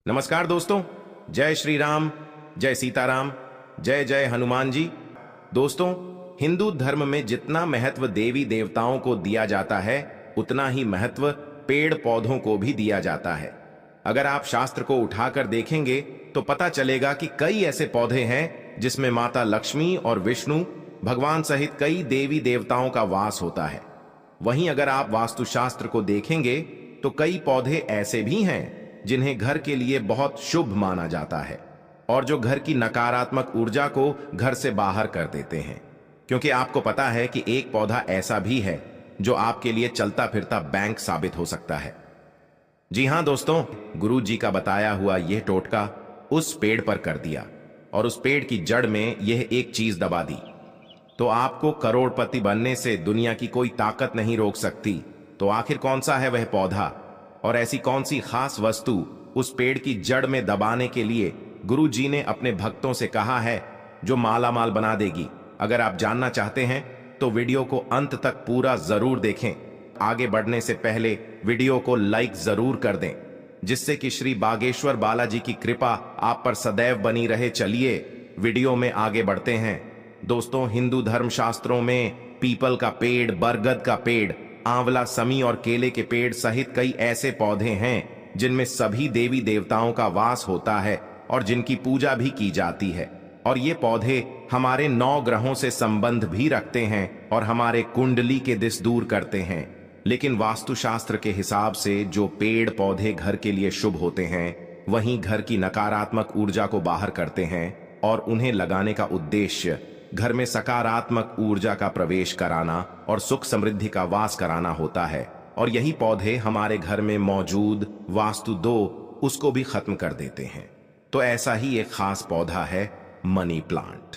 नमस्कार दोस्तों। जय श्री राम, जय सीताराम, जय जय हनुमान जी। दोस्तों, हिंदू धर्म में जितना महत्व देवी देवताओं को दिया जाता है उतना ही महत्व पेड़ पौधों को भी दिया जाता है। अगर आप शास्त्र को उठाकर देखेंगे तो पता चलेगा कि कई ऐसे पौधे हैं जिसमें माता लक्ष्मी और विष्णु भगवान सहित कई देवी देवताओं का वास होता है। वहीं अगर आप वास्तुशास्त्र को देखेंगे तो कई पौधे ऐसे भी हैं जिन्हें घर के लिए बहुत शुभ माना जाता है और जो घर की नकारात्मक ऊर्जा को घर से बाहर कर देते हैं। क्योंकि आपको पता है कि एक पौधा ऐसा भी है जो आपके लिए चलता फिरता बैंक साबित हो सकता है। जी हां दोस्तों, गुरु जी का बताया हुआ यह टोटका उस पेड़ पर कर दिया और उस पेड़ की जड़ में यह एक चीज दबा दी तो आपको करोड़पति बनने से दुनिया की कोई ताकत नहीं रोक सकती। तो आखिर कौन सा है वह पौधा और ऐसी कौन सी खास वस्तु उस पेड़ की जड़ में दबाने के लिए गुरु जी ने अपने भक्तों से कहा है जो माला माल बना देगी? अगर आप जानना चाहते हैं तो वीडियो को अंत तक पूरा जरूर देखें। आगे बढ़ने से पहले वीडियो को लाइक जरूर कर दें जिससे कि श्री बागेश्वर बालाजी की कृपा आप पर सदैव बनी रहे। चलिए वीडियो में आगे बढ़ते हैं। दोस्तों, हिंदू धर्म शास्त्रों में पीपल का पेड़, बरगद का पेड़, आंवला, समी और केले के पेड़ सहित कई ऐसे पौधे हैं जिनमें सभी देवी देवताओं का वास होता है और जिनकी पूजा भी की जाती है। और ये पौधे हमारे 9 ग्रहों से संबंध भी रखते हैं और हमारे कुंडली के दिश दूर करते हैं। लेकिन वास्तुशास्त्र के हिसाब से जो पेड़ पौधे घर के लिए शुभ होते हैं वहीं घर की नकारात्मक ऊर्जा को बाहर करते हैं और उन्हें लगाने का उद्देश्य घर में सकारात्मक ऊर्जा का प्रवेश कराना और सुख समृद्धि का वास कराना होता है। और यही पौधे हमारे घर में मौजूद वास्तु उसको भी खत्म कर देते हैं। तो ऐसा ही एक खास पौधा है मनी प्लांट।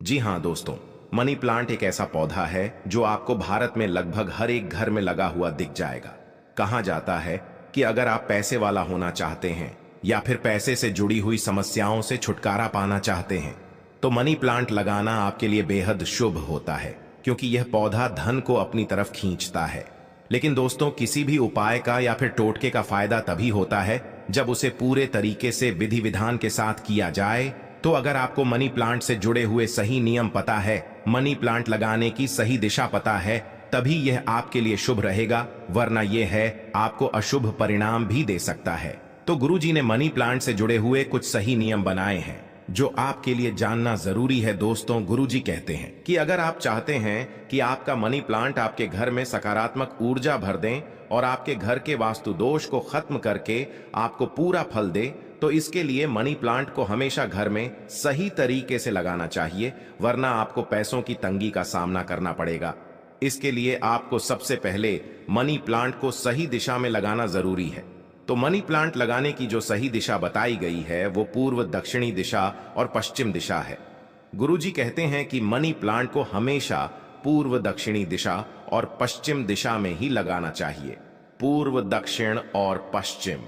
जी हां दोस्तों, मनी प्लांट एक ऐसा पौधा है जो आपको भारत में लगभग हर एक घर में लगा हुआ दिख जाएगा। कहा जाता है कि अगर आप पैसे वाला होना चाहते हैं या फिर पैसे से जुड़ी हुई समस्याओं से छुटकारा पाना चाहते हैं तो मनी प्लांट लगाना आपके लिए बेहद शुभ होता है, क्योंकि यह पौधा धन को अपनी तरफ खींचता है। लेकिन दोस्तों, किसी भी उपाय का या फिर टोटके का फायदा तभी होता है जब उसे पूरे तरीके से विधि विधान के साथ किया जाए। तो अगर आपको मनी प्लांट से जुड़े हुए सही नियम पता है, मनी प्लांट लगाने की सही दिशा पता है, तभी यह आपके लिए शुभ रहेगा, वरना यह है आपको अशुभ परिणाम भी दे सकता है। तो गुरु जी ने मनी प्लांट से जुड़े हुए कुछ सही नियम बनाए हैं जो आपके लिए जानना जरूरी है। दोस्तों, गुरुजी कहते हैं कि अगर आप चाहते हैं कि आपका मनी प्लांट आपके घर में सकारात्मक ऊर्जा भर दें और आपके घर के वास्तु दोष को खत्म करके आपको पूरा फल दे, तो इसके लिए मनी प्लांट को हमेशा घर में सही तरीके से लगाना चाहिए, वरना आपको पैसों की तंगी का सामना करना पड़ेगा। इसके लिए आपको सबसे पहले मनी प्लांट को सही दिशा में लगाना जरूरी है। तो मनी प्लांट लगाने की जो सही दिशा बताई गई है वो पूर्व, दक्षिणी दिशा और पश्चिम दिशा है। गुरुजी कहते हैं कि मनी प्लांट को हमेशा पूर्व, दक्षिणी दिशा और पश्चिम दिशा में ही लगाना चाहिए। पूर्व, दक्षिण और पश्चिम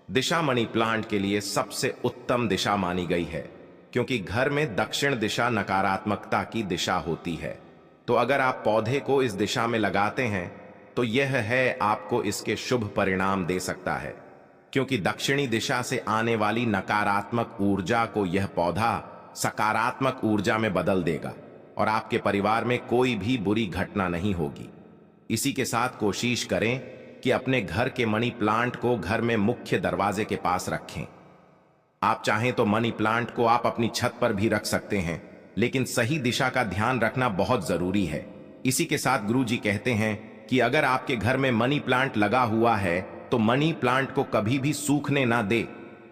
दिशा मनी प्लांट के लिए सबसे उत्तम दिशा मानी गई है, क्योंकि घर में दक्षिण दिशा नकारात्मकता की दिशा होती है। तो अगर आप पौधे को इस दिशा में लगाते हैं तो यह है आपको इसके शुभ परिणाम दे सकता है, क्योंकि दक्षिणी दिशा से आने वाली नकारात्मक ऊर्जा को यह पौधा सकारात्मक ऊर्जा में बदल देगा और आपके परिवार में कोई भी बुरी घटना नहीं होगी। इसी के साथ कोशिश करें कि अपने घर के मनी प्लांट को घर में मुख्य दरवाजे के पास रखें। आप चाहें तो मनी प्लांट को आप अपनी छत पर भी रख सकते हैं, लेकिन सही दिशा का ध्यान रखना बहुत जरूरी है। इसी के साथ गुरुजी कहते हैं कि अगर आपके घर में मनी प्लांट लगा हुआ है तो मनी प्लांट को कभी भी सूखने ना दे।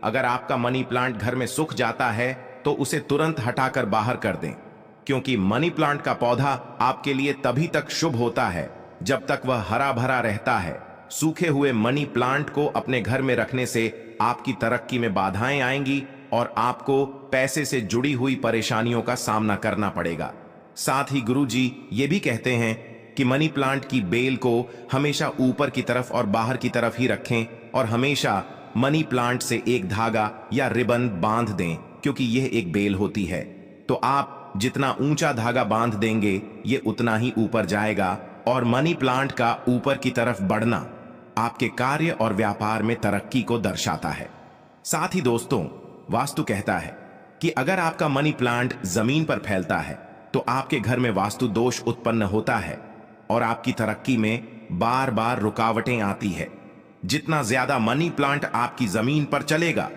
अगर आपका मनी प्लांट घर में सूख जाता है तो उसे तुरंत हटाकर बाहर कर दें, क्योंकि मनी प्लांट का पौधा आपके लिए तभी तक शुभ होता है जब तक वह हरा भरा रहता है। सूखे हुए मनी प्लांट को अपने घर में रखने से आपकी तरक्की में बाधाएं आएंगी और आपको पैसे से जुड़ी हुई परेशानियों का सामना करना पड़ेगा। साथ ही गुरुजी ये भी कहते हैं कि मनी प्लांट की बेल को हमेशा ऊपर की तरफ और बाहर की तरफ ही रखें और हमेशा मनी प्लांट से एक धागा या रिबन बांध दें, क्योंकि यह एक बेल होती है। तो आप जितना ऊंचा धागा बांध देंगे ये उतना ही ऊपर जाएगा और मनी प्लांट का ऊपर की तरफ बढ़ना आपके कार्य और व्यापार में तरक्की को दर्शाता है। साथ ही दोस्तों, वास्तु कहता है कि अगर आपका मनी प्लांट जमीन पर फैलता है तो आपके घर में वास्तु दोष उत्पन्न होता है और आपकी तरक्की में बार बार रुकावटें आती है। जितना ज्यादा मनी प्लांट आपकी जमीन पर चलेगा,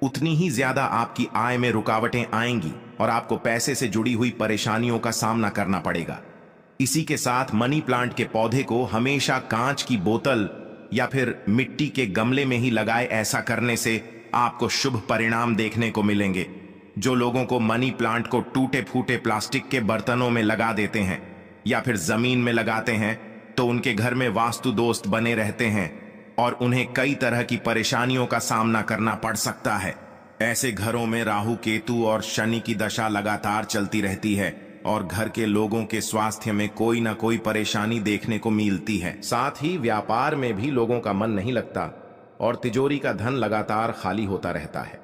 उतनी ही ज्यादा आपकी आय में रुकावटें आएंगी और आपको पैसे से जुड़ी हुई परेशानियों का सामना करना पड़ेगा। इसी के साथ मनी प्लांट के पौधे को हमेशा कांच की बोतल या फिर मिट्टी के गमले में ही लगाए। ऐसा करने से आपको शुभ परिणाम देखने को मिलेंगे। जो लोगों को मनी प्लांट को टूटे फूटे प्लास्टिक के बर्तनों में लगा देते हैं या फिर जमीन में लगाते हैं, तो उनके घर में वास्तु दोष बने रहते हैं और उन्हें कई तरह की परेशानियों का सामना करना पड़ सकता है। ऐसे घरों में राहु, केतु और शनि की दशा लगातार चलती रहती है और घर के लोगों के स्वास्थ्य में कोई ना कोई परेशानी देखने को मिलती है। साथ ही व्यापार में भी लोगों का मन नहीं लगता और तिजोरी का धन लगातार खाली होता रहता है।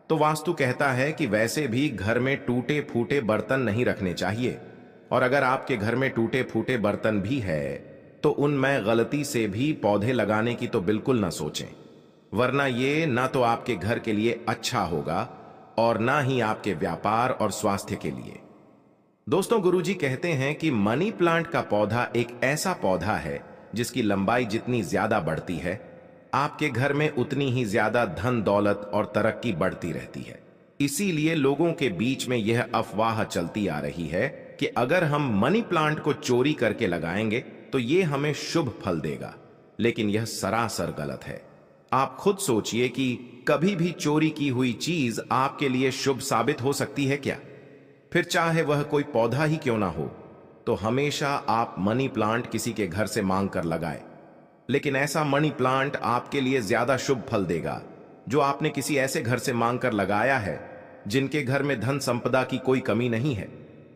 तो वास्तु कहता है कि वैसे भी घर में टूटे फूटे बर्तन नहीं रखने चाहिए, और अगर आपके घर में टूटे फूटे बर्तन भी है तो उनमें गलती से भी पौधे लगाने की तो बिल्कुल ना सोचें, वरना ये ना तो आपके घर के लिए अच्छा होगा और ना ही आपके व्यापार और स्वास्थ्य के लिए। दोस्तों, गुरुजी कहते हैं कि मनी प्लांट का पौधा एक ऐसा पौधा है जिसकी लंबाई जितनी ज्यादा बढ़ती है, आपके घर में उतनी ही ज्यादा धन दौलत और तरक्की बढ़ती रहती है। इसीलिए लोगों के बीच में यह अफवाह चलती आ रही है कि अगर हम मनी प्लांट को चोरी करके लगाएंगे तो ये हमें शुभ फल देगा, लेकिन यह सरासर गलत है। आप खुद सोचिए कि कभी भी चोरी की हुई चीज आपके लिए शुभ साबित हो सकती है क्या? फिर चाहे वह कोई पौधा ही क्यों ना हो, तो हमेशा आप मनी प्लांट किसी के घर से मांग कर लगाए, लेकिन ऐसा मनी प्लांट आपके लिए ज्यादा शुभ फल देगा जो आपने किसी ऐसे घर से मांग कर लगाया है जिनके घर में धन संपदा की कोई कमी नहीं है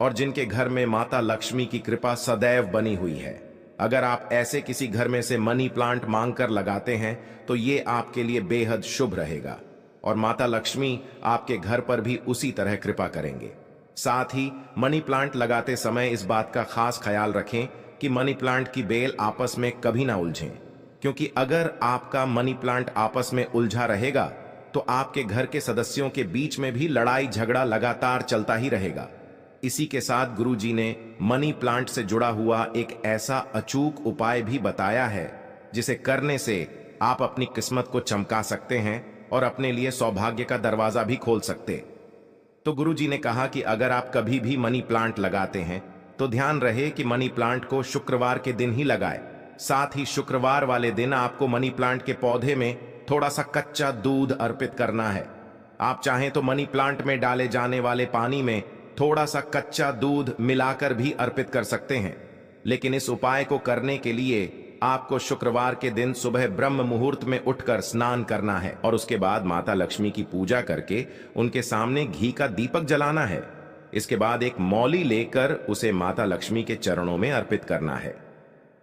और जिनके घर में माता लक्ष्मी की कृपा सदैव बनी हुई है। अगर आप ऐसे किसी घर में से मनी प्लांट मांग कर लगाते हैं तो ये आपके लिए बेहद शुभ रहेगा और माता लक्ष्मी आपके घर पर भी उसी तरह कृपा करेंगे। साथ ही मनी प्लांट लगाते समय इस बात का खास ख्याल रखें कि मनी प्लांट की बेल आपस में कभी ना उलझें, क्योंकि अगर आपका मनी प्लांट आपस में उलझा रहेगा तो आपके घर के सदस्यों के बीच में भी लड़ाई झगड़ा लगातार चलता ही रहेगा। इसी के साथ गुरुजी ने मनी प्लांट से जुड़ा हुआ एक ऐसा अचूक उपाय भी बताया है जिसे करने से आप अपनी किस्मत को चमका सकते हैं और अपने लिए सौभाग्य का दरवाजा भी खोल सकते। तो गुरुजी ने कहा कि अगर आप कभी भी मनी प्लांट लगाते हैं तो ध्यान रहे कि मनी प्लांट को शुक्रवार के दिन ही लगाए। साथ ही शुक्रवार वाले दिन आपको मनी प्लांट के पौधे में थोड़ा सा कच्चा दूध अर्पित करना है। आप चाहें तो मनी प्लांट में डाले जाने वाले पानी में थोड़ा सा कच्चा दूध मिलाकर भी अर्पित कर सकते हैं, लेकिन इस उपाय को करने के लिए आपको शुक्रवार के दिन सुबह ब्रह्म मुहूर्त में उठकर स्नान करना है और उसके बाद माता लक्ष्मी की पूजा करके उनके सामने घी का दीपक जलाना है। इसके बाद एक मौली लेकर उसे माता लक्ष्मी के चरणों में अर्पित करना है।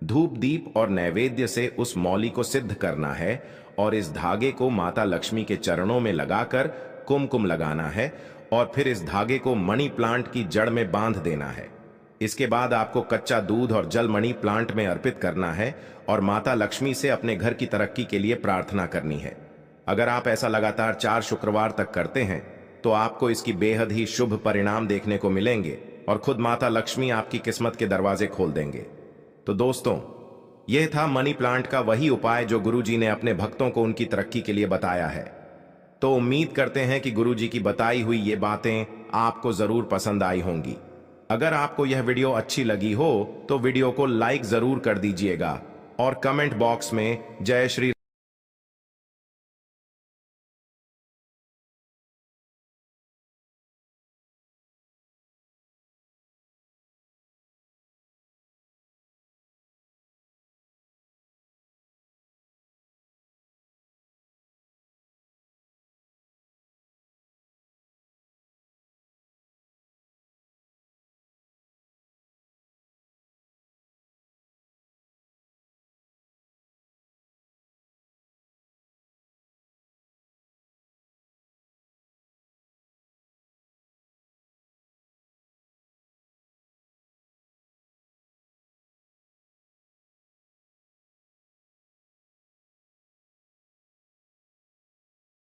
धूप दीप और नैवेद्य से उस मौली को सिद्ध करना है और इस धागे को माता लक्ष्मी के चरणों में लगाकर कुमकुम लगाना है और फिर इस धागे को मनी प्लांट की जड़ में बांध देना है। इसके बाद आपको कच्चा दूध और जल मनी प्लांट में अर्पित करना है और माता लक्ष्मी से अपने घर की तरक्की के लिए प्रार्थना करनी है। अगर आप ऐसा लगातार 4 शुक्रवार तक करते हैं तो आपको इसकी बेहद ही शुभ परिणाम देखने को मिलेंगे और खुद माता लक्ष्मी आपकी किस्मत के दरवाजे खोल देंगे। तो दोस्तों, यह था मनी प्लांट का वही उपाय जो गुरुजी ने अपने भक्तों को उनकी तरक्की के लिए बताया है। तो उम्मीद करते हैं कि गुरुजी की बताई हुई ये बातें आपको जरूर पसंद आई होंगी। अगर आपको यह वीडियो अच्छी लगी हो तो वीडियो को लाइक जरूर कर दीजिएगा और कमेंट बॉक्स में जय श्री